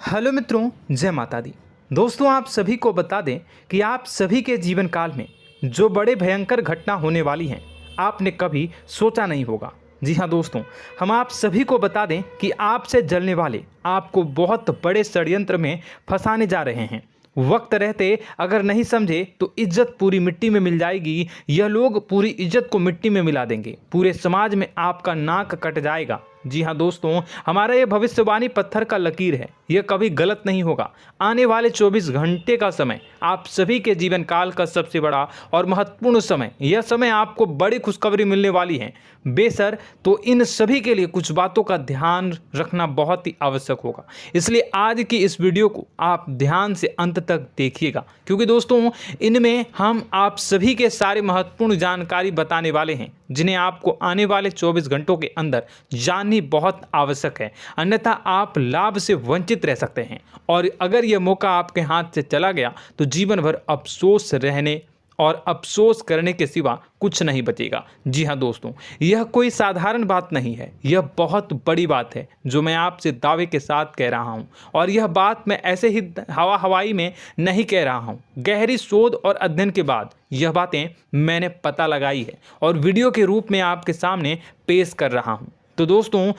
Hello मित्रों, जय माता दी। दोस्तों, आप सभी को बता दें कि आप सभी के जीवन काल में जो बड़े भयंकर घटना होने वाली हैं, आपने कभी सोचा नहीं होगा। जी हाँ दोस्तों, हम आप सभी को बता दें कि आपसे जलने वाले आपको बहुत बड़े षड्यंत्र में फंसाने जा रहे हैं। वक्त रहते अगर नहीं समझे तो इज्जत पूरी मिट्टी में मिल जाएगी। यह लोग पूरी इज्जत को मिट्टी में मिला देंगे। पूरे समाज में आपका नाक कट जाएगा। जी हाँ दोस्तों, हमारा ये भविष्यवाणी पत्थर का लकीर है, यह कभी गलत नहीं होगा। आने वाले 24 घंटे का समय आप सभी के जीवन काल का सबसे बड़ा और महत्वपूर्ण समय। यह समय आपको बड़ी खुशखबरी मिलने वाली है बेसर, तो इन सभी के लिए कुछ बातों का ध्यान रखना बहुत ही आवश्यक होगा। इसलिए आज की इस वीडियो को आप ध्यान से अंत तक देखिएगा, क्योंकि दोस्तों इनमें हम आप सभी के सारे महत्वपूर्ण जानकारी बताने वाले हैं, जिन्हें आपको आने वाले 24 घंटों के अंदर जाननी बहुत आवश्यक है। अन्यथा आप लाभ से वंचित रह सकते हैं, और अगर यह मौका आपके हाथ से चला गया तो जीवन भर अफसोस रहने और अफसोस करने के सिवा कुछ नहीं बचेगा। जी हाँ दोस्तों, यह कोई साधारण बात नहीं है, यह बहुत बड़ी बात है जो मैं आपसे दावे के साथ कह रहा हूँ। और यह बात मैं ऐसे ही हवाई में नहीं कह रहा हूँ। गहरी शोध और अध्ययन के बाद यह बातें मैंने पता लगाई है और वीडियो के रूप में आपके सामने पेश कर रहा हूँ। तो दोस्तों,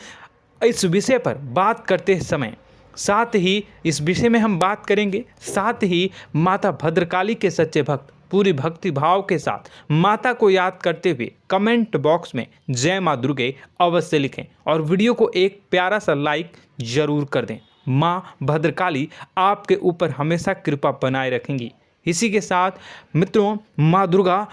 इस विषय पर बात करते समय साथ ही इस विषय में हम बात करेंगे, साथ ही माता भद्रकाली के सच्चे भक्त पूरी भक्ति भाव के साथ माता को याद करते हुए कमेंट बॉक्स में जय माँ दुर्गे अवश्य लिखें और वीडियो को एक प्यारा सा लाइक जरूर कर दें। माँ भद्रकाली आपके ऊपर हमेशा कृपा बनाए रखेंगी। इसी के साथ मित्रों, माँ दुर्गा,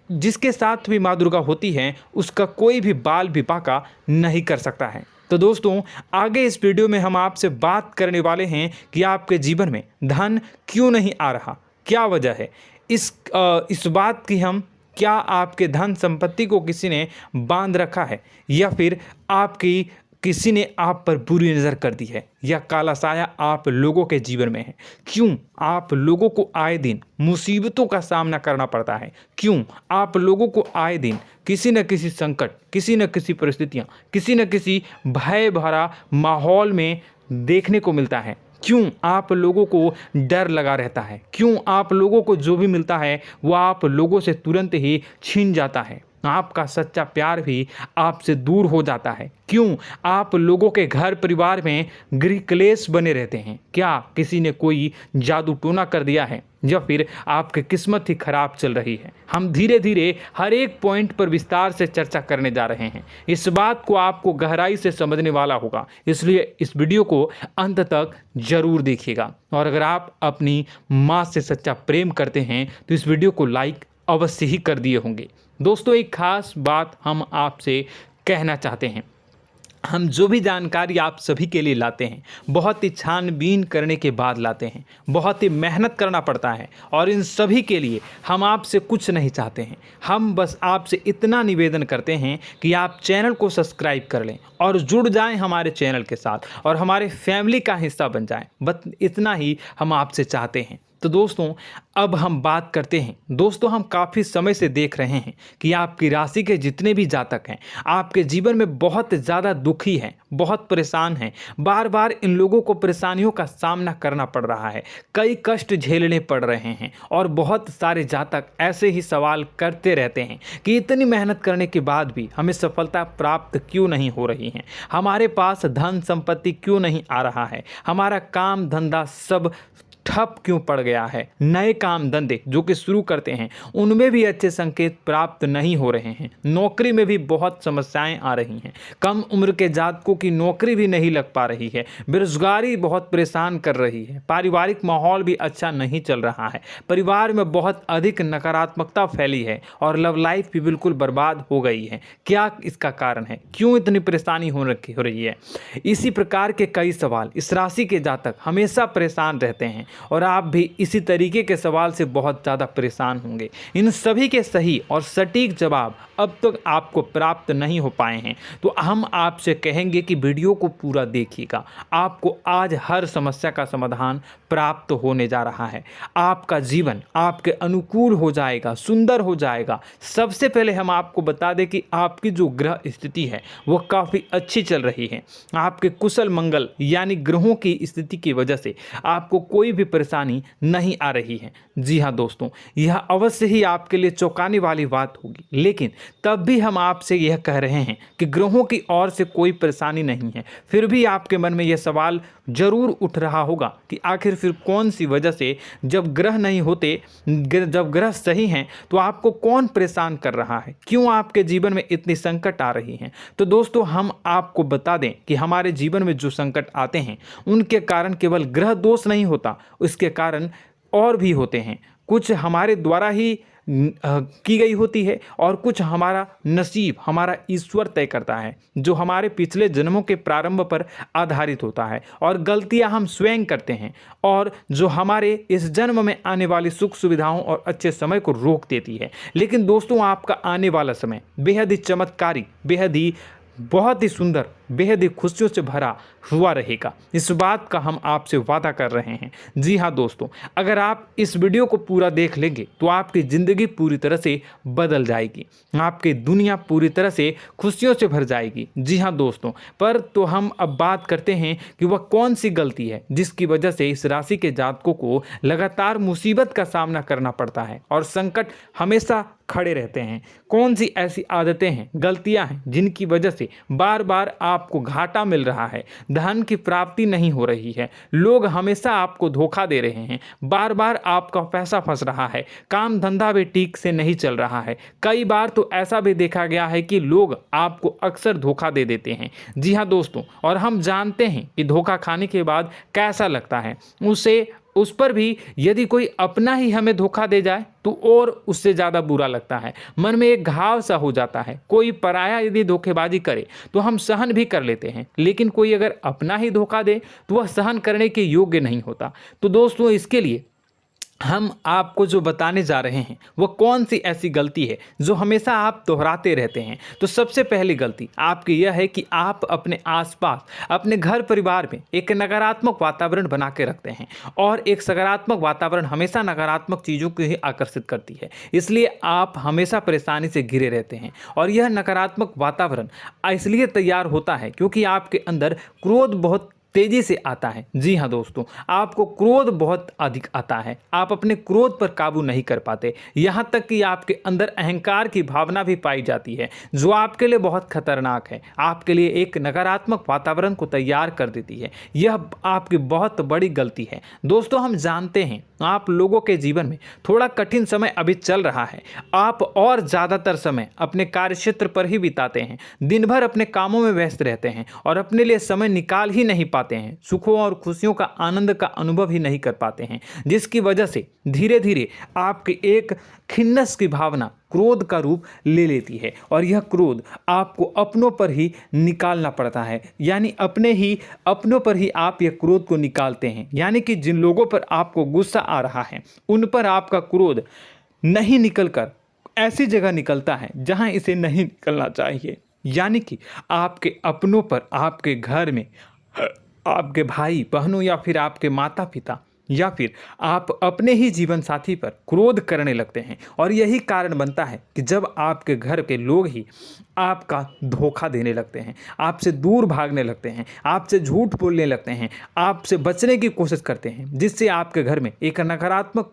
जिसके साथ भी माँ दुर्गा होती हैं, उसका कोई भी बाल भी बांका नहीं कर सकता है। तो दोस्तों, आगे इस वीडियो में हम आपसे बात करने वाले हैं कि आपके जीवन में धन क्यों नहीं आ रहा, क्या वजह है इस बात की। हम क्या आपके धन संपत्ति को किसी ने बांध रखा है, या फिर आपकी किसी ने आप पर बुरी नज़र कर दी है, या काला साया आप लोगों के जीवन में है। क्यों आप लोगों को आए दिन मुसीबतों का सामना करना पड़ता है, क्यों आप लोगों को आए दिन किसी न किसी संकट, किसी न किसी परिस्थितियाँ, किसी न किसी भय भरा माहौल में देखने को मिलता है, क्यों आप लोगों को डर लगा रहता है, क्यों आप लोगों को जो भी मिलता है वो आप लोगों से तुरंत ही छीन जाता है, आपका सच्चा प्यार भी आपसे दूर हो जाता है, क्यों आप लोगों के घर परिवार में गृह क्लेश बने रहते हैं। क्या किसी ने कोई जादू टोना कर दिया है, या फिर आपकी किस्मत ही खराब चल रही है। हम धीरे धीरे हर एक पॉइंट पर विस्तार से चर्चा करने जा रहे हैं। इस बात को आपको गहराई से समझने वाला होगा, इसलिए इस वीडियो को अंत तक जरूर देखिएगा। और अगर आप अपनी माँ से सच्चा प्रेम करते हैं तो इस वीडियो को लाइक अवश्य ही कर दिए होंगे। दोस्तों, एक खास बात हम आपसे कहना चाहते हैं। हम जो भी जानकारी आप सभी के लिए लाते हैं, बहुत ही छानबीन करने के बाद लाते हैं, बहुत ही मेहनत करना पड़ता है, और इन सभी के लिए हम आपसे कुछ नहीं चाहते हैं। हम बस आपसे इतना निवेदन करते हैं कि आप चैनल को सब्सक्राइब कर लें और जुड़ जाएं हमारे चैनल के साथ और हमारे फैमिली का हिस्सा बन जाएं। बस इतना ही हम आपसे चाहते हैं। तो दोस्तों, अब हम बात करते हैं। दोस्तों, हम काफ़ी समय से देख रहे हैं कि आपकी राशि के जितने भी जातक हैं, आपके जीवन में बहुत ज़्यादा दुखी हैं, बहुत परेशान हैं। बार बार इन लोगों को परेशानियों का सामना करना पड़ रहा है, कई कष्ट झेलने पड़ रहे हैं, और बहुत सारे जातक ऐसे ही सवाल करते रहते हैं कि इतनी मेहनत करने के बाद भी हमें सफलता प्राप्त क्यों नहीं हो रही है, हमारे पास धन संपत्ति क्यों नहीं आ रहा है, हमारा काम धंधा सब ठप क्यों पड़ गया है, नए काम धंधे जो कि शुरू करते हैं उनमें भी अच्छे संकेत प्राप्त नहीं हो रहे हैं, नौकरी में भी बहुत समस्याएं आ रही हैं, कम उम्र के जातकों की नौकरी भी नहीं लग पा रही है, बेरोजगारी बहुत परेशान कर रही है, पारिवारिक माहौल भी अच्छा नहीं चल रहा है, परिवार में बहुत अधिक नकारात्मकता फैली है, और लव लाइफ भी बिल्कुल बर्बाद हो गई है। क्या इसका कारण है, क्यों इतनी परेशानी हो रही है? इसी प्रकार के कई सवाल इस राशि के जातक हमेशा परेशान रहते हैं, और आप भी इसी तरीके के सवाल से बहुत ज़्यादा परेशान होंगे। इन सभी के सही और सटीक जवाब अब तक आपको प्राप्त नहीं हो पाए हैं, तो हम आपसे कहेंगे कि वीडियो को पूरा देखिएगा। आपको आज हर समस्या का समाधान प्राप्त होने जा रहा है। आपका जीवन आपके अनुकूल हो जाएगा, सुंदर हो जाएगा। सबसे पहले हम आपको बता दें कि आपकी जो ग्रह स्थिति है वो काफ़ी अच्छी चल रही है। आपके कुशल मंगल यानी ग्रहों की स्थिति की वजह से आपको कोई भी परेशानी नहीं आ रही है। जी हाँ दोस्तों, यह अवश्य ही आपके लिए चौंकाने वाली बात होगी, लेकिन तब भी हम आपसे यह कह रहे हैं कि ग्रहों की ओर से कोई परेशानी नहीं है। फिर भी आपके मन में यह सवाल जरूर उठ रहा होगा कि आखिर फिर कौन सी वजह से, जब ग्रह नहीं होते, जब ग्रह सही हैं, तो आपको कौन परेशान कर रहा है, क्यों आपके जीवन में इतनी संकट आ रही हैं। तो दोस्तों, हम आपको बता दें कि हमारे जीवन में जो संकट आते हैं उनके कारण केवल ग्रह दोष नहीं होता, उसके कारण और भी होते हैं। कुछ हमारे द्वारा ही की गई होती है और कुछ हमारा नसीब, हमारा ईश्वर तय करता है, जो हमारे पिछले जन्मों के प्रारंभ पर आधारित होता है। और गलतियां हम स्वयं करते हैं और जो हमारे इस जन्म में आने वाली सुख सुविधाओं और अच्छे समय को रोक देती है। लेकिन दोस्तों, आपका आने वाला समय बेहद ही चमत्कारी, बेहद ही बहुत ही सुंदर, बेहद ही खुशियों से भरा हुआ रहेगा। इस बात का हम आपसे वादा कर रहे हैं। जी हाँ दोस्तों, अगर आप इस वीडियो को पूरा देख लेंगे तो आपकी ज़िंदगी पूरी तरह से बदल जाएगी, आपकी दुनिया पूरी तरह से खुशियों से भर जाएगी। जी हाँ दोस्तों, पर तो हम अब बात करते हैं कि वह कौन सी गलती है जिसकी वजह से इस राशि के जातकों को लगातार मुसीबत का सामना करना पड़ता है और संकट हमेशा खड़े रहते हैं। कौन सी ऐसी आदतें हैं, गलतियां हैं जिनकी वजह से बार बार आपको घाटा मिल रहा है, धन की प्राप्ति नहीं हो रही है, लोग हमेशा आपको धोखा दे रहे हैं, बार बार आपका पैसा फंस रहा है, काम धंधा भी ठीक से नहीं चल रहा है। कई बार तो ऐसा भी देखा गया है कि लोग आपको अक्सर धोखा दे देते हैं। जी हाँ दोस्तों, और हम जानते हैं कि धोखा खाने के बाद कैसा लगता है। उस पर भी यदि कोई अपना ही हमें धोखा दे जाए तो और उससे ज़्यादा बुरा लगता है, मन में एक घाव सा हो जाता है। कोई पराया यदि धोखेबाजी करे तो हम सहन भी कर लेते हैं, लेकिन कोई अगर अपना ही धोखा दे तो वह सहन करने के योग्य नहीं होता। तो दोस्तों, इसके लिए हम आपको जो बताने जा रहे हैं वो कौन सी ऐसी गलती है जो हमेशा आप दोहराते रहते हैं। तो सबसे पहली गलती आपकी यह है कि आप अपने आसपास, अपने घर परिवार में एक नकारात्मक वातावरण बना के रखते हैं, और एक सकारात्मक वातावरण हमेशा नकारात्मक चीज़ों को ही आकर्षित करती है। इसलिए आप हमेशा परेशानी से घिरे रहते हैं, और यह नकारात्मक वातावरण इसलिए तैयार होता है क्योंकि आपके अंदर क्रोध बहुत तेजी से आता है। जी हाँ दोस्तों, आपको क्रोध बहुत अधिक आता है, आप अपने क्रोध पर काबू नहीं कर पाते, यहाँ तक कि आपके अंदर अहंकार की भावना भी पाई जाती है, जो आपके लिए बहुत खतरनाक है, आपके लिए एक नकारात्मक वातावरण को तैयार कर देती है। यह आपकी बहुत बड़ी गलती है। दोस्तों, हम जानते हैं आप लोगों के जीवन में थोड़ा कठिन समय अभी चल रहा है। आप और ज़्यादातर समय अपने कार्यक्षेत्र पर ही बिताते हैं, दिन भर अपने कामों में व्यस्त रहते हैं और अपने लिए समय निकाल ही नहीं पाते हैं, सुखों और खुशियों का आनंद का अनुभव ही नहीं कर पाते हैं, जिसकी वजह से धीरे धीरे आपकी एक खिन्नस की भावना क्रोध का रूप ले लेती है, और यह क्रोध आपको अपनों पर ही निकालना पड़ता है। यानी अपनों पर ही आप यह क्रोध को निकालते हैं। यानी कि जिन लोगों पर आपको गुस्सा आ रहा है उन पर आपका क्रोध नहीं निकलकर ऐसी जगह निकलता है जहां इसे नहीं निकलना चाहिए। यानी कि आपके अपनों पर, आपके घर में, आपके भाई बहनों या फिर आपके माता पिता या फिर आप अपने ही जीवन साथी पर क्रोध करने लगते हैं, और यही कारण बनता है कि जब आपके घर के लोग ही आपका धोखा देने लगते हैं, आपसे दूर भागने लगते हैं, आपसे झूठ बोलने लगते हैं, आपसे बचने की कोशिश करते हैं, जिससे आपके घर में एक नकारात्मक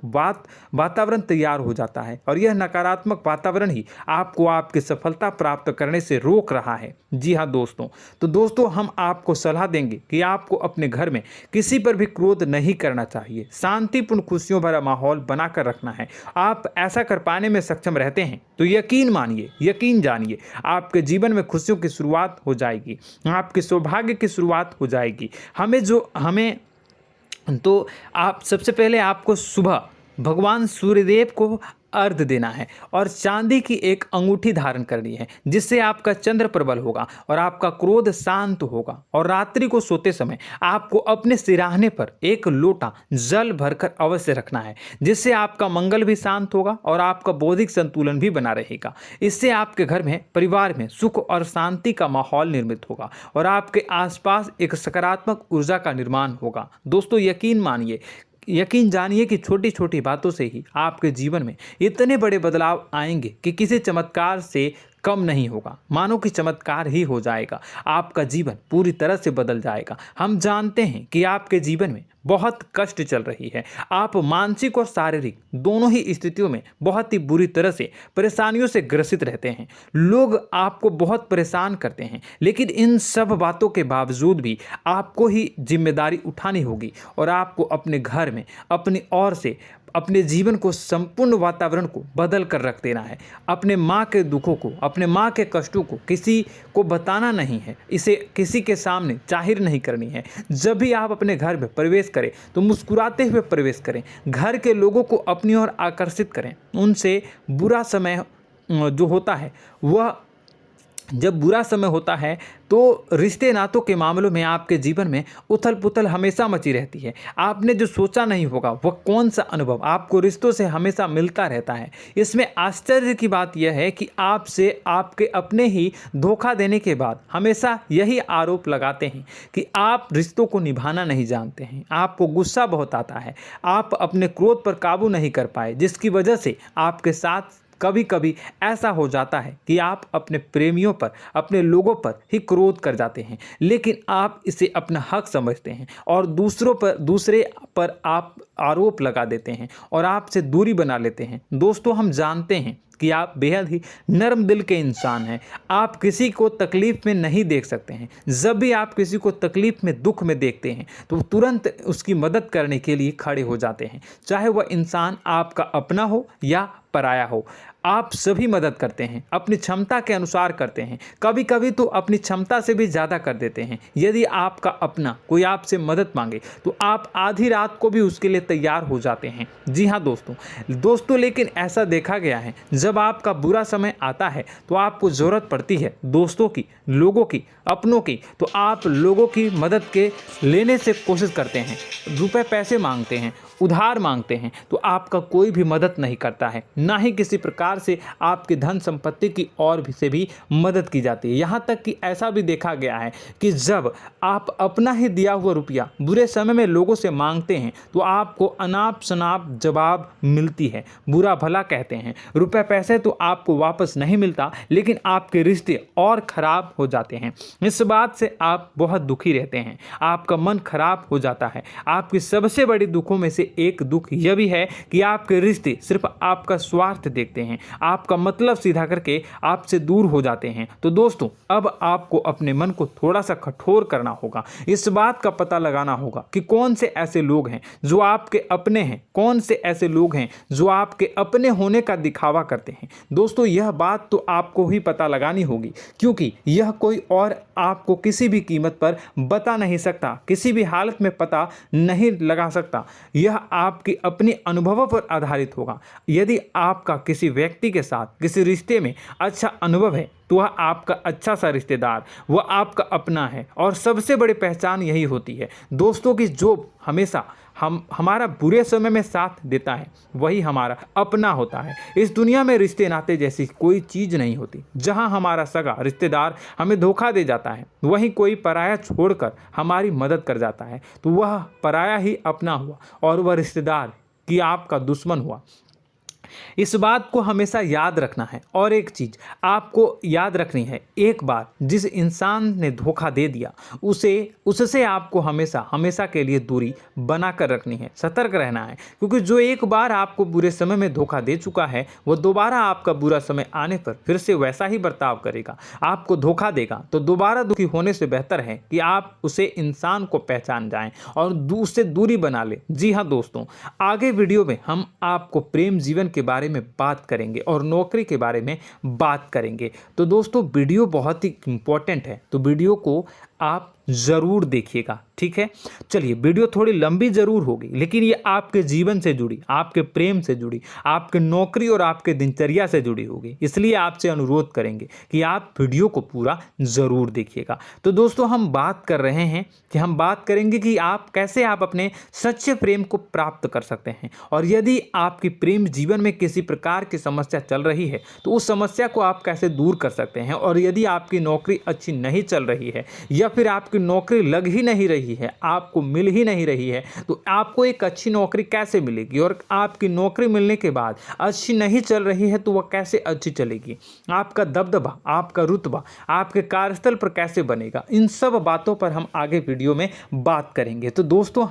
वातावरण तैयार हो जाता है, और यह नकारात्मक वातावरण ही आपको आपकी सफलता प्राप्त करने से रोक रहा है। जी हाँ दोस्तों, तो दोस्तों, हम आपको सलाह देंगे कि आपको अपने घर में किसी पर भी क्रोध नहीं करना चाहिए, शांतिपूर्ण खुशियों भरा माहौल बनाकर रखना है। आप ऐसा कर पाने में सक्षम रहते हैं तो यकीन मानिए, यकीन जानिए, आपके जीवन में खुशियों की शुरुआत हो जाएगी, आपके सौभाग्य की शुरुआत हो जाएगी। आप सबसे पहले आपको सुबह भगवान सूर्यदेव को अर्घ्य देना है और चांदी की एक अंगूठी धारण करनी है, जिससे आपका चंद्र प्रबल होगा और आपका क्रोध शांत होगा। और रात्रि को सोते समय आपको अपने सिरहाने पर एक लोटा जल भरकर अवश्य रखना है, जिससे आपका मंगल भी शांत होगा और आपका बौद्धिक संतुलन भी बना रहेगा। इससे आपके घर में, परिवार में सुख और शांति का माहौल निर्मित होगा और आपके आसपास एक सकारात्मक ऊर्जा का निर्माण होगा। दोस्तों, यकीन जानिए कि छोटी छोटी बातों से ही आपके जीवन में इतने बड़े बदलाव आएंगे कि किसी चमत्कार से कम नहीं होगा। मानो कि चमत्कार ही हो जाएगा, आपका जीवन पूरी तरह से बदल जाएगा। हम जानते हैं कि आपके जीवन में बहुत कष्ट चल रही है, आप मानसिक और शारीरिक दोनों ही स्थितियों में बहुत ही बुरी तरह से परेशानियों से ग्रसित रहते हैं। लोग आपको बहुत परेशान करते हैं, लेकिन इन सब बातों के बावजूद भी आपको ही जिम्मेदारी उठानी होगी और आपको अपने घर में अपनी ओर से अपने जीवन को, संपूर्ण वातावरण को बदल कर रख देना है। अपने माँ के दुखों को, अपने माँ के कष्टों को किसी को बताना नहीं है, इसे किसी के सामने जाहिर नहीं करनी है। जब भी आप अपने घर में प्रवेश करें तो मुस्कुराते हुए प्रवेश करें, घर के लोगों को अपनी ओर आकर्षित करें। उनसे बुरा समय जो होता है वह जब बुरा समय होता है तो रिश्ते नातों के मामलों में आपके जीवन में उथल पुथल हमेशा मची रहती है। आपने जो सोचा नहीं होगा वह कौन सा अनुभव आपको रिश्तों से हमेशा मिलता रहता है। इसमें आश्चर्य की बात यह है कि आपसे आपके अपने ही धोखा देने के बाद हमेशा यही आरोप लगाते हैं कि आप रिश्तों को निभाना नहीं जानते हैं, आपको गुस्सा बहुत आता है, आप अपने क्रोध पर काबू नहीं कर पाए, जिसकी वजह से आपके साथ कभी कभी ऐसा हो जाता है कि आप अपने प्रेमियों पर, अपने लोगों पर ही क्रोध कर जाते हैं, लेकिन आप इसे अपना हक समझते हैं और दूसरे पर आप आरोप लगा देते हैं और आपसे दूरी बना लेते हैं। दोस्तों, हम जानते हैं कि आप बेहद ही नर्म दिल के इंसान हैं। आप किसी को तकलीफ में नहीं देख सकते हैं। जब भी आप किसी को तकलीफ में, दुख में देखते हैं तो तुरंत उसकी मदद करने के लिए खड़े हो जाते हैं, चाहे वह इंसान आपका अपना हो या पराया हो। आप सभी मदद करते हैं, अपनी क्षमता के अनुसार करते हैं, कभी कभी तो अपनी क्षमता से भी ज़्यादा कर देते हैं। यदि आपका अपना कोई आपसे मदद मांगे तो आप आधी रात को भी उसके लिए तैयार हो जाते हैं। जी हाँ दोस्तों, लेकिन ऐसा देखा गया है, जब आपका बुरा समय आता है तो आपको ज़रूरत पड़ती है दोस्तों की, लोगों की, अपनों की, तो आप लोगों की मदद के लेने से कोशिश करते हैं, रुपए पैसे मांगते हैं, उधार मांगते हैं, तो आपका कोई भी मदद नहीं करता है, ना ही किसी प्रकार से आपकी धन संपत्ति की ओर से भी मदद की जाती है। यहाँ तक कि ऐसा भी देखा गया है कि जब आप अपना ही दिया हुआ रुपया बुरे समय में लोगों से मांगते हैं तो आपको अनाप शनाप जवाब मिलती है, बुरा भला कहते हैं। रुपए पैसे तो आपको वापस नहीं मिलता, लेकिन आपके रिश्ते और खराब हो जाते हैं। इस बात से आप बहुत दुखी रहते हैं, आपका मन खराब हो जाता है। आपकी सबसे बड़ी दुखों में से एक दुख यह भी है कि आपके रिश्ते सिर्फ आपका स्वार्थ देखते हैं, आपका मतलब सीधा करके आपसे दूर हो जाते हैं। तो दोस्तों, अब आपको अपने मन को थोड़ा सा कठोर करना होगा, इस बात का पता लगाना होगा कि कौन से ऐसे लोग हैं जो आपके अपने हैं, कौन से ऐसे लोग हैं जो आपके अपने होने का दिखावा करते हैं। दोस्तों, यह बात तो आपको ही पता लगानी होगी, क्योंकि यह कोई और आपको किसी भी कीमत पर बता नहीं सकता, किसी भी हालत में पता नहीं लगा सकता। यह आपके अपने अनुभवों पर आधारित होगा। यदि आपका किसी व्यक्ति के साथ किसी रिश्ते में अच्छा अनुभव है तो वह आपका अच्छा सा रिश्तेदार, वह आपका अपना है। और सबसे बड़ी पहचान यही होती है दोस्तों की जो हमेशा हमारा बुरे समय में साथ देता है वही हमारा अपना होता है। इस दुनिया में रिश्ते नाते जैसी कोई चीज़ नहीं होती। जहां हमारा सगा रिश्तेदार हमें धोखा दे जाता है, वहीं कोई पराया छोड़कर हमारी मदद कर जाता है, तो वह पराया ही अपना हुआ और वह रिश्तेदार की आपका दुश्मन हुआ। इस बात को हमेशा याद रखना है। और एक चीज़ आपको याद रखनी है, एक बार जिस इंसान ने धोखा दे दिया उससे आपको हमेशा के लिए दूरी बना कर रखनी है, सतर्क रहना है। क्योंकि जो एक बार आपको बुरे समय में धोखा दे चुका है वो दोबारा आपका बुरा समय आने पर फिर से वैसा ही बर्ताव करेगा, आपको धोखा देगा। तो दोबारा दुखी होने से बेहतर है कि आप उसे इंसान को पहचान जाएं और उससे दूरी बना लें। जी हाँ दोस्तों, आगे वीडियो में हम आपको प्रेम जीवन के बारे में बात करेंगे और नौकरी के बारे में बात करेंगे। तो दोस्तों, वीडियो बहुत ही इम्पोर्टेंट है, तो वीडियो को आप ज़रूर देखिएगा, ठीक है। चलिए, वीडियो थोड़ी लंबी ज़रूर होगी, लेकिन ये आपके जीवन से जुड़ी, आपके प्रेम से जुड़ी, आपके नौकरी और आपके दिनचर्या से जुड़ी होगी, इसलिए आपसे अनुरोध करेंगे कि आप वीडियो को पूरा ज़रूर देखिएगा। तो दोस्तों, हम बात कर रहे हैं कि हम बात करेंगे कि आप कैसे आप अपने सच्चे प्रेम को प्राप्त कर सकते हैं, और यदि आपकी प्रेम जीवन में किसी प्रकार की समस्या चल रही है तो उस समस्या को आप कैसे दूर कर सकते हैं, और यदि आपकी नौकरी अच्छी नहीं चल रही है या फिर आपकी नौकरी लग ही नहीं रही है, आपको मिल ही नहीं रही है, तो आपको एक अच्छी नौकरी कैसे मिलेगी, और आपकी नौकरी मिलने के बाद अच्छी नहीं चल रही है तो वह कैसे अच्छी चलेगी, आपका दबदबा, आपका रुतबा आपके कार्यस्थल पर कैसे बनेगा, इन सब बातों पर हम आगे वीडियो में बात करेंगे। तो दोस्तों,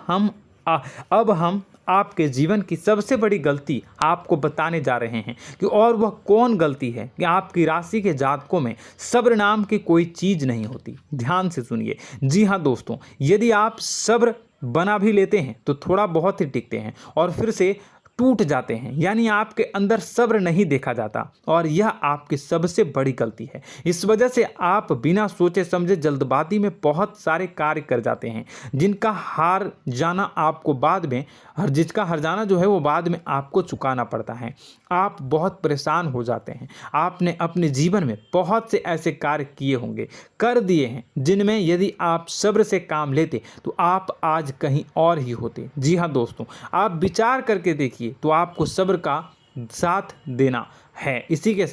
अब हम आपके जीवन की सबसे बड़ी गलती आपको बताने जा रहे हैं कि और वह कौन गलती है कि आपकी राशि के जातकों में सब्र नाम की कोई चीज़ नहीं होती। ध्यान से सुनिए। जी हाँ दोस्तों, यदि आप सब्र बना भी लेते हैं तो थोड़ा बहुत ही टिकते हैं और फिर से टूट जाते हैं, यानी आपके अंदर सब्र नहीं देखा जाता, और यह आपकी सबसे बड़ी गलती है। इस वजह से आप बिना सोचे समझे जल्दबाजी में बहुत सारे कार्य कर जाते हैं, जिनका हार जाना आपको बाद में जिसका हर जाना जो है वो बाद में आपको चुकाना पड़ता है। आप बहुत परेशान हो जाते हैं। आपने अपने जीवन में बहुत से ऐसे कार्य किए होंगे, कर दिए हैं, जिनमें यदि आप सब्र से काम लेते तो आप आज कहीं और ही होते। जी हाँ दोस्तों, आप विचार करके देखिए तो आपको सब्र का साथ देना है। इसी के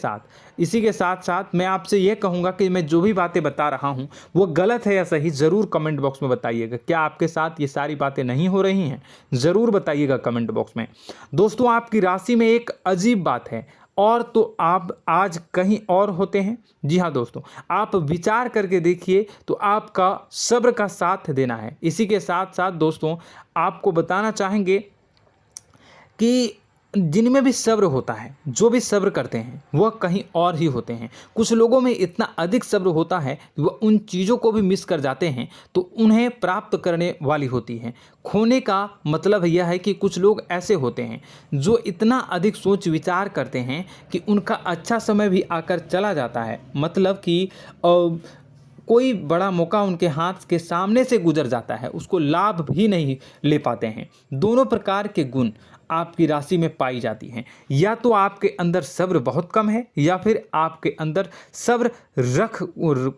साथ साथ मैं आपसे ये कहूँगा कि मैं जो भी बातें बता रहा हूँ वो गलत है या सही, ज़रूर कमेंट बॉक्स में बताइएगा। क्या आपके साथ ये सारी बातें नहीं हो रही हैं, ज़रूर बताइएगा कमेंट बॉक्स में। दोस्तों, आपकी राशि में एक अजीब बात है, और तो आप आज कहीं और होते हैं। जी हाँ दोस्तों, आप विचार करके देखिए तो आपका सब्र का साथ देना है। इसी के साथ साथ दोस्तों, आपको बताना चाहेंगे कि जिनमें भी सब्र होता है, जो भी सब्र करते हैं, वह कहीं और ही होते हैं। कुछ लोगों में इतना अधिक सब्र होता है कि वह उन चीज़ों को भी मिस कर जाते हैं तो उन्हें प्राप्त करने वाली होती हैं। खोने का मतलब यह है कि कुछ लोग ऐसे होते हैं जो इतना अधिक सोच विचार करते हैं कि उनका अच्छा समय भी आकर चला जाता है, मतलब कि कोई बड़ा मौका उनके हाथ के सामने से गुजर जाता है, उसको लाभ भी नहीं ले पाते हैं। दोनों प्रकार के गुण आपकी राशि में पाई जाती हैं। या तो आपके अंदर सब्र बहुत कम है, या फिर आपके अंदर सब्र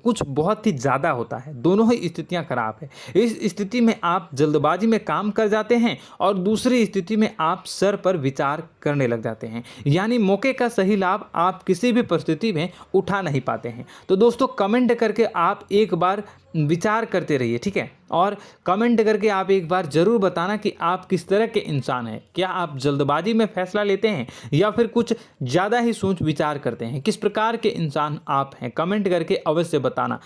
कुछ बहुत ही ज़्यादा होता है। दोनों ही स्थितियां खराब है। इस स्थिति में आप जल्दबाजी में काम कर जाते हैं, और दूसरी स्थिति में आप सर पर विचार करने लग जाते हैं, यानी मौके का सही लाभ आप किसी भी परिस्थिति में उठा नहीं पाते हैं। तो दोस्तों, कमेंट करके आप एक बार विचार करते रहिए, ठीक है, और कमेंट करके आप एक बार ज़रूर बताना कि आप किस तरह के इंसान हैं। क्या आप जल्दबाजी में फैसला लेते हैं या फिर कुछ ज़्यादा ही सोच विचार करते हैं? किस प्रकार के इंसान आप हैं, कमेंट करके अवश्य बताना।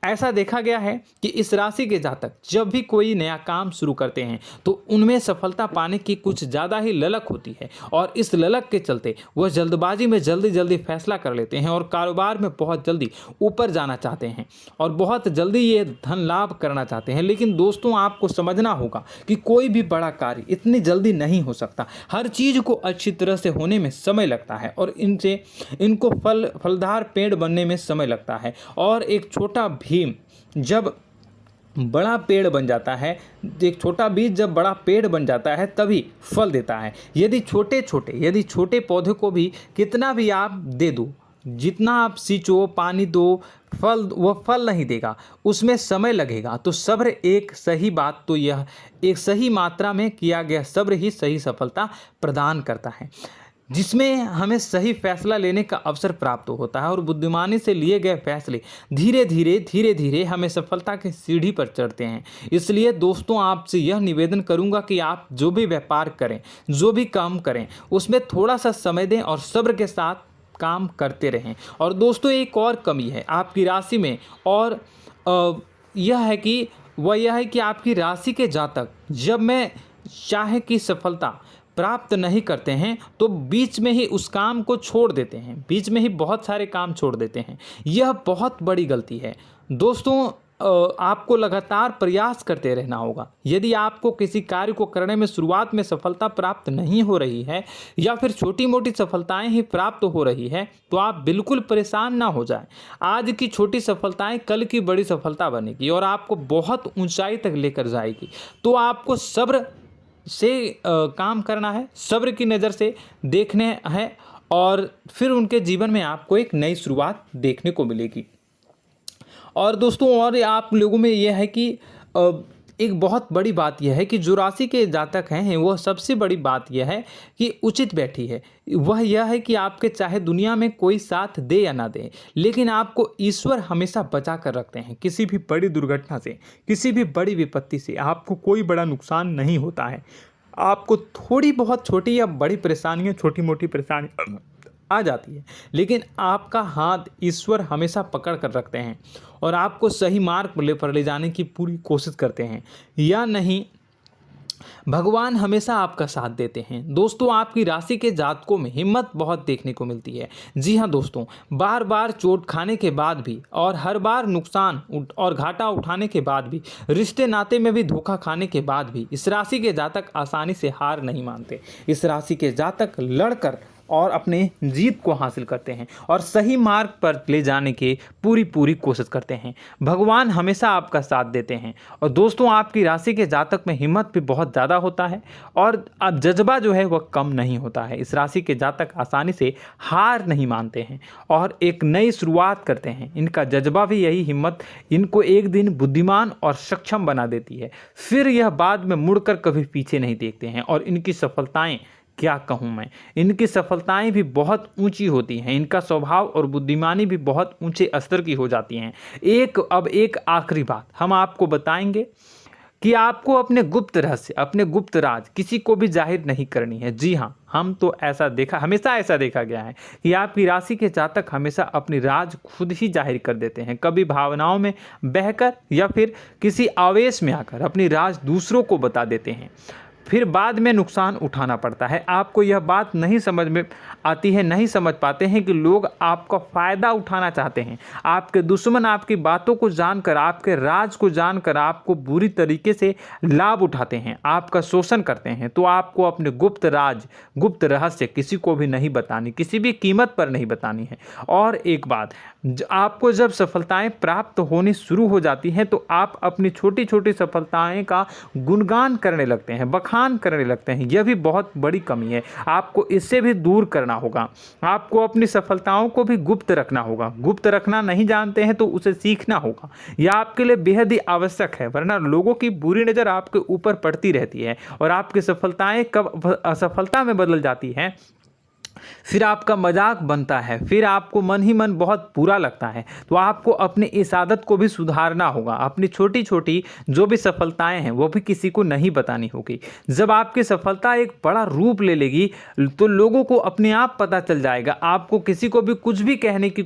ऐसा देखा गया है कि इस राशि के जातक जब भी कोई नया काम शुरू करते हैं तो उनमें सफलता पाने की कुछ ज़्यादा ही ललक होती है, और इस ललक के चलते वह जल्दबाजी में जल्दी फैसला कर लेते हैं और कारोबार में बहुत जल्दी ऊपर जाना चाहते हैं और बहुत जल्दी ये धन लाभ करना चाहते हैं। लेकिन दोस्तों, आपको समझना होगा कि कोई भी बड़ा कार्य इतनी जल्दी नहीं हो सकता। हर चीज़ को अच्छी तरह से होने में समय लगता है, और इनको फलदार पेड़ बनने में समय लगता है। और एक छोटा भीम जब बड़ा पेड़ बन जाता है, एक छोटा बीज जब बड़ा पेड़ बन जाता है तभी फल देता है। यदि छोटे पौधे को भी कितना भी आप दे दो, जितना आप सींचो, पानी दो, वह फल नहीं देगा, उसमें समय लगेगा। तो सब्र एक सही बात, तो यह एक सही मात्रा में किया गया सब्र ही सही सफलता प्रदान करता है, जिसमें हमें सही फैसला लेने का अवसर प्राप्त होता है, और बुद्धिमानी से लिए गए फैसले धीरे धीरे हमें सफलता की सीढ़ी पर चढ़ते हैं। इसलिए दोस्तों, आपसे यह निवेदन करूंगा कि आप जो भी व्यापार करें, जो भी काम करें, उसमें थोड़ा सा समय दें और सब्र के साथ काम करते रहें। और दोस्तों, एक और कमी है आपकी राशि में, और यह है कि आपकी राशि के जातक जब में चाहे कि सफलता प्राप्त नहीं करते हैं तो बीच में ही उस काम को छोड़ देते हैं, बीच में ही बहुत सारे काम छोड़ देते हैं। यह बहुत बड़ी गलती है दोस्तों। आपको लगातार प्रयास करते रहना होगा। यदि आपको किसी कार्य को करने में शुरुआत में सफलता प्राप्त नहीं हो रही है या फिर छोटी मोटी सफलताएं ही प्राप्त हो रही है तो आप बिल्कुल परेशान ना हो जाएं। आज की छोटी सफलताएं कल की बड़ी सफलता बनेगी और आपको बहुत ऊंचाई तक लेकर जाएगी। तो आपको सब्र से काम करना है, सब्र की नज़र से देखने हैं और फिर उनके जीवन में आपको एक नई शुरुआत देखने को मिलेगी। और दोस्तों और आप लोगों में यह है कि एक बहुत बड़ी बात यह है कि जो राशि के जातक हैं वो सबसे बड़ी बात यह है कि उचित बैठी है। वह यह है कि आपके चाहे दुनिया में कोई साथ दे या ना दे, लेकिन आपको ईश्वर हमेशा बचा कर रखते हैं। किसी भी बड़ी दुर्घटना से, किसी भी बड़ी विपत्ति से आपको कोई बड़ा नुकसान नहीं होता है। आपको थोड़ी बहुत छोटी या बड़ी परेशानियाँ, छोटी मोटी परेशानी आ जाती है, लेकिन आपका हाथ ईश्वर हमेशा पकड़ कर रखते हैं और आपको सही मार्ग पर ले जाने की पूरी कोशिश करते हैं। या नहीं, भगवान हमेशा आपका साथ देते हैं। दोस्तों आपकी राशि के जातकों में हिम्मत बहुत देखने को मिलती है। जी हाँ दोस्तों, बार बार चोट खाने के बाद भी और हर बार नुकसान और घाटा उठाने के बाद भी, रिश्ते नाते में भी धोखा खाने के बाद भी इस राशि के जातक आसानी से हार नहीं मानते। इस राशि के जातक लड़कर और अपने जीत को हासिल करते हैं और सही मार्ग पर ले जाने की पूरी कोशिश करते हैं। भगवान हमेशा आपका साथ देते हैं। और दोस्तों आपकी राशि के जातक में हिम्मत भी बहुत ज़्यादा होता है और अब जज्बा जो है वह कम नहीं होता है। इस राशि के जातक आसानी से हार नहीं मानते हैं और एक नई शुरुआत करते हैं। इनका जज्बा भी, यही हिम्मत इनको एक दिन बुद्धिमान और सक्षम बना देती है। फिर यह बाद में मुड़कर कभी पीछे नहीं देखते हैं और इनकी सफलताएं, क्या कहूँ मैं, इनकी सफलताएं भी बहुत ऊंची होती हैं। इनका स्वभाव और बुद्धिमानी भी बहुत ऊंचे स्तर की हो जाती हैं। अब एक आखिरी बात हम आपको बताएंगे कि आपको अपने गुप्त रहस्य, अपने गुप्त राज किसी को भी जाहिर नहीं करनी है। जी हाँ, हमेशा ऐसा देखा गया है कि आपकी राशि के जातक हमेशा अपनी राज खुद ही जाहिर कर देते हैं। कभी भावनाओं में बहकर या फिर किसी आवेश में आकर अपनी राज दूसरों को बता देते हैं, फिर बाद में नुकसान उठाना पड़ता है। आपको यह बात नहीं समझ में आती है, नहीं समझ पाते हैं कि लोग आपका फ़ायदा उठाना चाहते हैं। आपके दुश्मन आपकी बातों को जानकर, आपके राज को जानकर आपको बुरी तरीके से लाभ उठाते हैं, आपका शोषण करते हैं। तो आपको अपने गुप्त राज, गुप्त रहस्य किसी को भी नहीं बतानी, किसी भी कीमत पर नहीं बतानी है। और एक बात, आपको जब सफलताएं प्राप्त होनी शुरू हो जाती हैं तो आप अपनी छोटी छोटी सफलताएं का गुणगान करने लगते हैं, बखान करने लगते हैं। यह भी बहुत बड़ी कमी है, आपको इससे भी दूर करना होगा। आपको अपनी सफलताओं को भी गुप्त रखना होगा। गुप्त रखना नहीं जानते हैं तो उसे सीखना होगा। यह आपके लिए बेहद ही आवश्यक है, वरना लोगों की बुरी नज़र आपके ऊपर पड़ती रहती है और आपकी सफलताएं कब असफलता में बदल जाती हैं, फिर आपका मजाक बनता है, फिर आपको मन ही मन बहुत बुरा लगता है। तो आपको अपनी इस आदत को भी सुधारना होगा। अपनी छोटी छोटी जो भी सफलताएं हैं वो भी किसी को नहीं बतानी होगी। जब आपकी सफलता एक बड़ा रूप ले लेगी तो लोगों को अपने आप पता चल जाएगा। आपको किसी को भी कुछ भी कहने की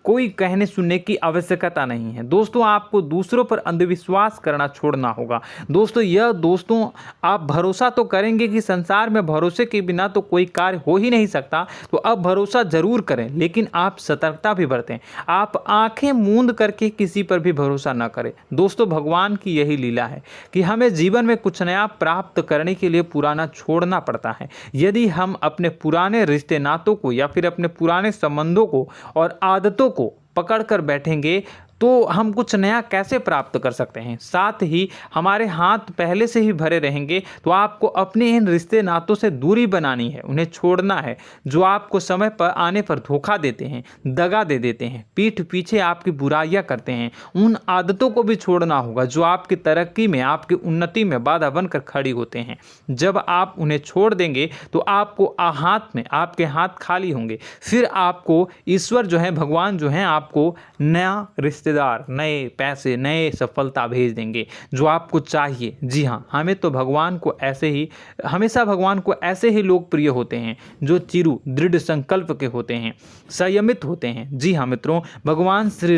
कोई कहने सुनने की आवश्यकता नहीं है। दोस्तों आपको दूसरों पर अंधविश्वास करना छोड़ना होगा। दोस्तों आप भरोसा तो करेंगे कि संसार में भरोसे के बिना तो कोई कार्य हो ही नहीं सकता, तो अब भरोसा जरूर करें, लेकिन आप सतर्कता भी बरतें। आप आंखें मूंद करके किसी पर भी भरोसा ना करें। दोस्तों भगवान की यही लीला है कि हमें जीवन में कुछ नया प्राप्त करने के लिए पुराना छोड़ना पड़ता है। यदि हम अपने पुराने रिश्ते नातों को या फिर अपने पुराने संबंधों को और आदतों को पकड़ कर बैठेंगे तो हम कुछ नया कैसे प्राप्त कर सकते हैं। साथ ही हमारे हाथ पहले से ही भरे रहेंगे। तो आपको अपने इन रिश्ते नातों से दूरी बनानी है, उन्हें छोड़ना है। जो आपको समय पर आने पर धोखा देते हैं, दगा दे देते हैं, पीठ पीछे आपकी बुराइयां करते हैं, उन आदतों को भी छोड़ना होगा जो आपकी तरक्की में, आपकी उन्नति में बाधा बनकर खड़ी होते हैं। जब आप उन्हें छोड़ देंगे तो आपके हाथ खाली होंगे। फिर आपको ईश्वर जो है, भगवान जो है, आपको नया रिश्तेदार, नए पैसे, नए सफलता भेज देंगे जो आपको चाहिए। जी हाँ, हमेशा भगवान को ऐसे ही लोग प्रिय होते हैं जो चिरु दृढ़ संकल्प के होते हैं, संयमित होते हैं। जी हाँ मित्रों, भगवान श्री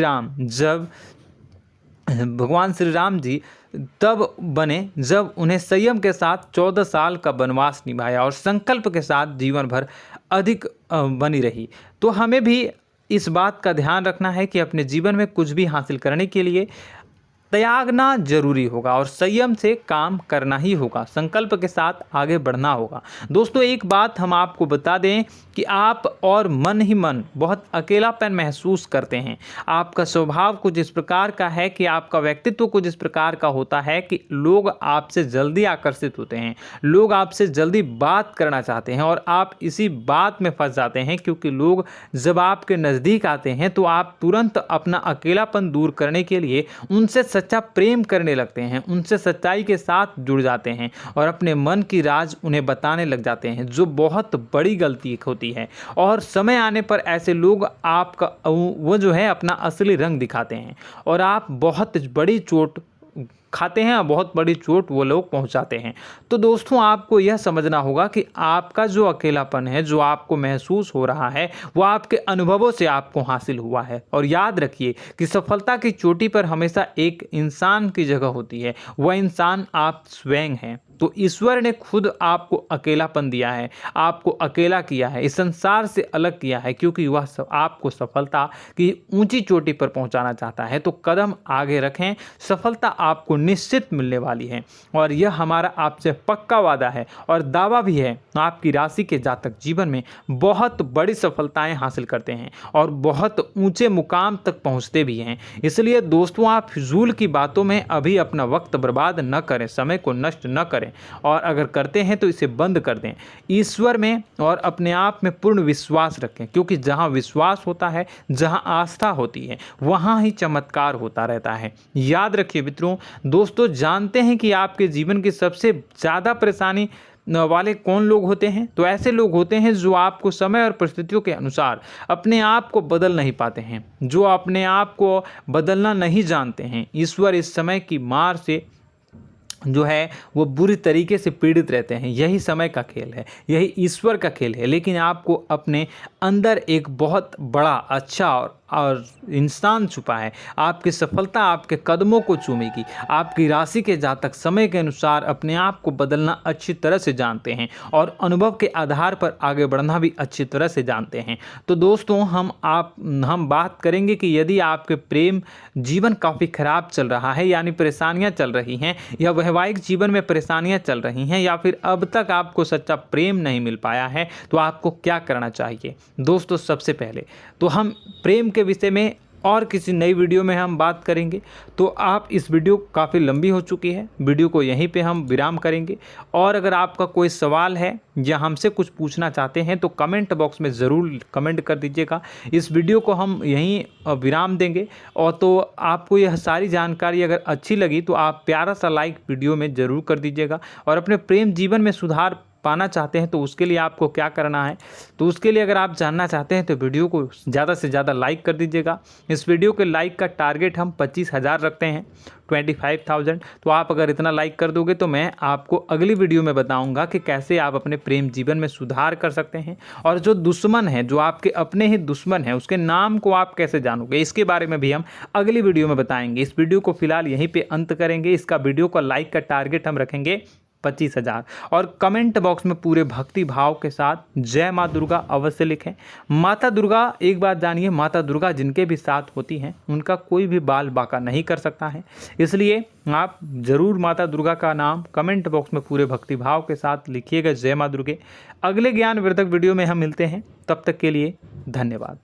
राम जी तब बने जब उन्हें संयम के साथ 14 साल का वनवास निभाया और संकल्प के साथ जीवन भर अधिक बनी रही। तो हमें भी इस बात का ध्यान रखना है कि अपने जीवन में कुछ भी हासिल करने के लिए त्यागना जरूरी होगा और संयम से काम करना ही होगा, संकल्प के साथ आगे बढ़ना होगा। दोस्तों एक बात हम आपको बता दें कि आप और मन ही मन बहुत अकेलापन महसूस करते हैं। आपका स्वभाव कुछ इस प्रकार का है कि आपका व्यक्तित्व कुछ इस प्रकार का होता है कि लोग आपसे जल्दी आकर्षित होते हैं, लोग आपसे जल्दी बात करना चाहते हैं और आप इसी बात में फंस जाते हैं, क्योंकि लोग जब आपके नज़दीक आते हैं तो आप तुरंत अपना अकेलापन दूर करने के लिए उनसे सच्चा प्रेम करने लगते हैं, उनसे सच्चाई के साथ जुड़ जाते हैं और अपने मन की राज उन्हें बताने लग जाते हैं, जो बहुत बड़ी गलती होती है। और समय आने पर ऐसे लोग आपका वो जो है अपना असली रंग दिखाते हैं और आप बहुत बड़ी चोट खाते हैं और बहुत बड़ी चोट वो लोग पहुंचाते हैं। तो दोस्तों आपको यह समझना होगा कि आपका जो अकेलापन है, जो आपको महसूस हो रहा है, वो आपके अनुभवों से आपको हासिल हुआ है। और याद रखिए कि सफलता की चोटी पर हमेशा एक इंसान की जगह होती है, वह इंसान आप स्वयं हैं। तो ईश्वर ने खुद आपको अकेलापन दिया है, आपको अकेला किया है, इस संसार से अलग किया है, क्योंकि वह आपको सफलता की ऊंची चोटी पर पहुंचाना चाहता है। तो कदम आगे रखें, सफलता आपको निश्चित मिलने वाली है और यह हमारा आपसे पक्का वादा है और दावा भी है। आपकी राशि के जातक जीवन में बहुत बड़ी सफलताएं हासिल करते हैं और बहुत ऊंचे मुकाम तक पहुंचते भी हैं। इसलिए दोस्तों आप फिजूल की बातों में अभी अपना वक्त बर्बाद न करें, समय को नष्ट न करें और अगर करते हैं तो इसे बंद कर दें। ईश्वर में और अपने आप में पूर्ण विश्वास रखें, क्योंकि जहां विश्वास होता है, जहां आस्था होती है, वहां ही चमत्कार होता रहता है। याद रखिए मित्रों, दोस्तों जानते हैं कि आपके जीवन की सबसे ज़्यादा परेशानी वाले कौन लोग होते हैं? तो ऐसे लोग होते हैं जो आपको समय और परिस्थितियों के अनुसार अपने आप को बदल नहीं पाते हैं, जो अपने आप को बदलना नहीं जानते हैं। ईश्वर इस समय की मार से जो है वो बुरी तरीके से पीड़ित रहते हैं। यही समय का खेल है, यही ईश्वर का खेल है। लेकिन आपको अपने अंदर एक बहुत बड़ा अच्छा और इंसान छुपा है। आपकी सफलता आपके कदमों को चूमेगी। आपकी राशि के जातक समय के अनुसार अपने आप को बदलना अच्छी तरह से जानते हैं और अनुभव के आधार पर आगे बढ़ना भी अच्छी तरह से जानते हैं। तो दोस्तों हम बात करेंगे कि यदि आपके प्रेम जीवन काफ़ी खराब चल रहा है, यानी परेशानियां चल रही हैं, या वैवाहिक जीवन में परेशानियां चल रही हैं, या फिर अब तक आपको सच्चा प्रेम नहीं मिल पाया है, तो आपको क्या करना चाहिए? दोस्तों सबसे पहले तो हम प्रेम के विषय में और किसी नई वीडियो में हम बात करेंगे। तो आप इस वीडियो काफ़ी लंबी हो चुकी है, वीडियो को यहीं पे हम विराम करेंगे। और अगर आपका कोई सवाल है या हमसे कुछ पूछना चाहते हैं तो कमेंट बॉक्स में ज़रूर कमेंट कर दीजिएगा। इस वीडियो को हम यहीं विराम देंगे। और तो आपको यह सारी जानकारी अगर अच्छी लगी तो आप प्यारा सा लाइक वीडियो में ज़रूर कर दीजिएगा। और अपने प्रेम जीवन में सुधार पाना चाहते हैं तो उसके लिए आपको क्या करना है, तो उसके लिए अगर आप जानना चाहते हैं तो वीडियो को ज़्यादा से ज़्यादा लाइक कर दीजिएगा। इस वीडियो के लाइक का टारगेट हम 25,000 रखते हैं, 25,000। तो आप अगर इतना लाइक कर दोगे तो मैं आपको अगली वीडियो में बताऊंगा कि कैसे आप अपने प्रेम जीवन में सुधार कर सकते हैं। और जो दुश्मन है, जो आपके अपने ही दुश्मन है, उसके नाम को आप कैसे जानोगे, इसके बारे में भी हम अगली वीडियो में बताएंगे। इस वीडियो को फिलहाल यहीं पर अंत करेंगे। इसका वीडियो का लाइक का टारगेट हम रखेंगे 25,000। और कमेंट बॉक्स में पूरे भक्ति भाव के साथ जय माँ दुर्गा अवश्य लिखें। माता दुर्गा, एक बात जानिए, माता दुर्गा जिनके भी साथ होती हैं उनका कोई भी बाल बाका नहीं कर सकता है। इसलिए आप जरूर माता दुर्गा का नाम कमेंट बॉक्स में पूरे भक्ति भाव के साथ लिखिएगा, जय माँ दुर्गे। अगले ज्ञानवर्धक वीडियो में हम मिलते हैं, तब तक के लिए धन्यवाद।